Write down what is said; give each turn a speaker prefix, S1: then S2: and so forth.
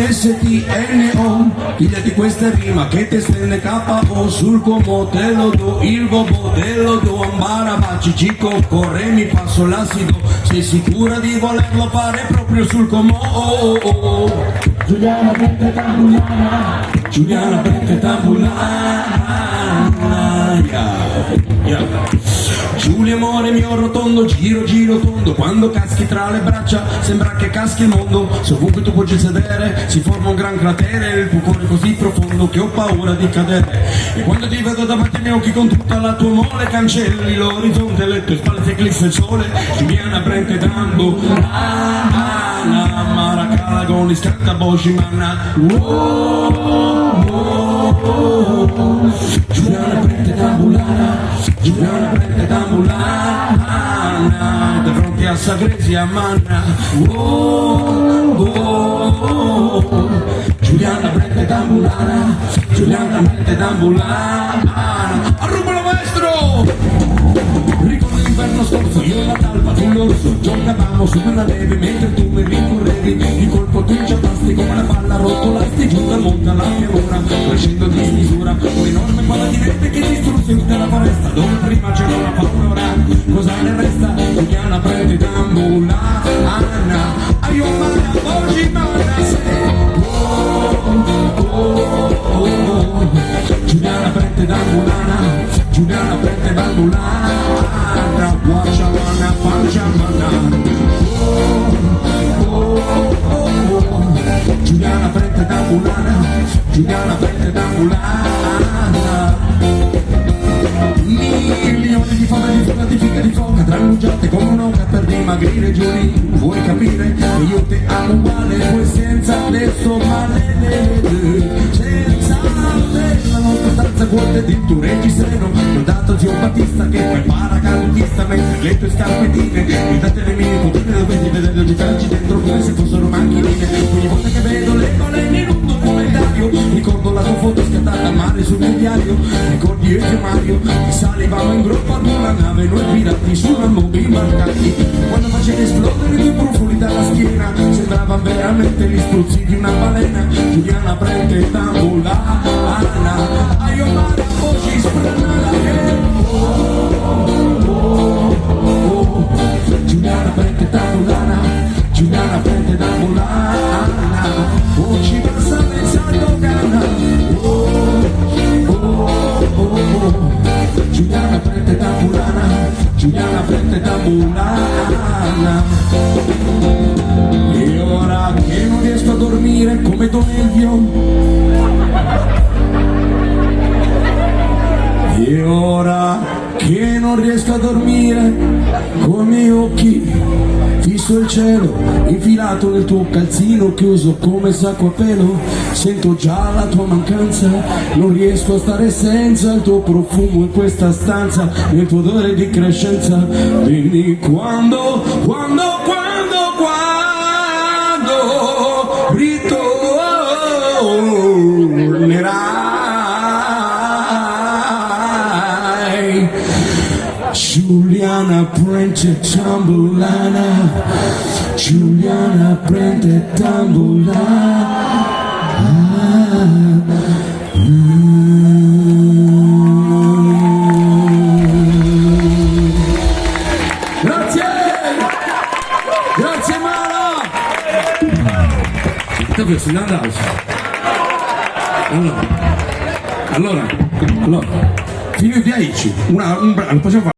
S1: STNO, figlia di questa rima che te stende KO, sul como te lo do, il bobo te lo do, ambara baci cico, corre mi passo l'assido, sei sicura di volerlo fare proprio sul como?
S2: Giuliana prende tambulana,
S1: Giuliana prende tambulana, yeah. Giulia amore mio rotondo, giro giro tondo, quando caschi tra le braccia sembra che caschi il mondo, se ovunque tu puoi sedere si forma un gran cratere, il tuo cuore è così profondo che ho paura di cadere, e quando ti vedo davanti ai miei occhi con tutta la tua mole cancelli l'orizzonte, le tue spalle si eclissa il sole. Giuliana prende tambulana, maracala con iscanta boschimana, Giuliana prende tambulana, Giuliana prende tambulana, di fronte a Sagresia manna, Giuliana prende tambulana, Giuliana prende tambulana, arrubalo maestro! Ricordo l'inverno scorso, io e la talpa tu l'orso, giocavamo su una neve mentre tu mi rincorrevi, di colpo tu inciampasti come una palla, rotolasti giù dal monte alla pianura, crescendo di smisura, un'enorme palla di neve che distrusse tutta la foresta, dove prima c'era una fauna, ora cosa ne resta? Giuliana prende tambulana, aio mara, oggi mara, Giuliana prende tambulana, Giuliana prende tambulana, guacciamana, panciamana, Giuliana prende tambulana, Giuliana prende tambulana. Milioni di fame, di fuga, di figa, di foca, trannuggiate come un'oca per dimagrire, giuri, vuoi capire? Che io te amo uguale, poi senza adesso male, senza te, la nostra stanza vuota di tu reggi sereno, ho dato zio Battista che fai paracadutista, mentre le tue scarpettine, mi date le mie pupille, dovete vederle giocarci dentro come se fossero macchinine, ogni volta che vedo le colonne in un documentario, ricordo la tua foto scattata a mare sul mio diario, ricordi io e Mario, che salivamo in gruppo ad una nave, noi pirati sulla mobi imbarcati, quando facevi esplodere i profili dalla schiena, sembravano veramente gli spruzzi di una balena. Giuliana prende tambulana, aio mara, oggi spranala, Giuliana prende tambulana, Giuliana prende tambulana, oggi passa pensando cana, Giuliana prende tambulana, Giuliana prende tambulana. E ora che non riesco a dormire come Don Elvio, e ora che non riesco a dormire con i miei occhi fisso il cielo, infilato nel tuo calzino chiuso come sacco a pelo, sento già la tua mancanza, non riesco a stare senza il tuo profumo in questa stanza, nel tuo odore di crescenza, dimmi quando ritornerai. Giuliana prende tambulana, Giuliana prende tambulana. Grazie! Grazie Mara! Davvero, si dà allora, fino a 10, un brano, possiamo fare.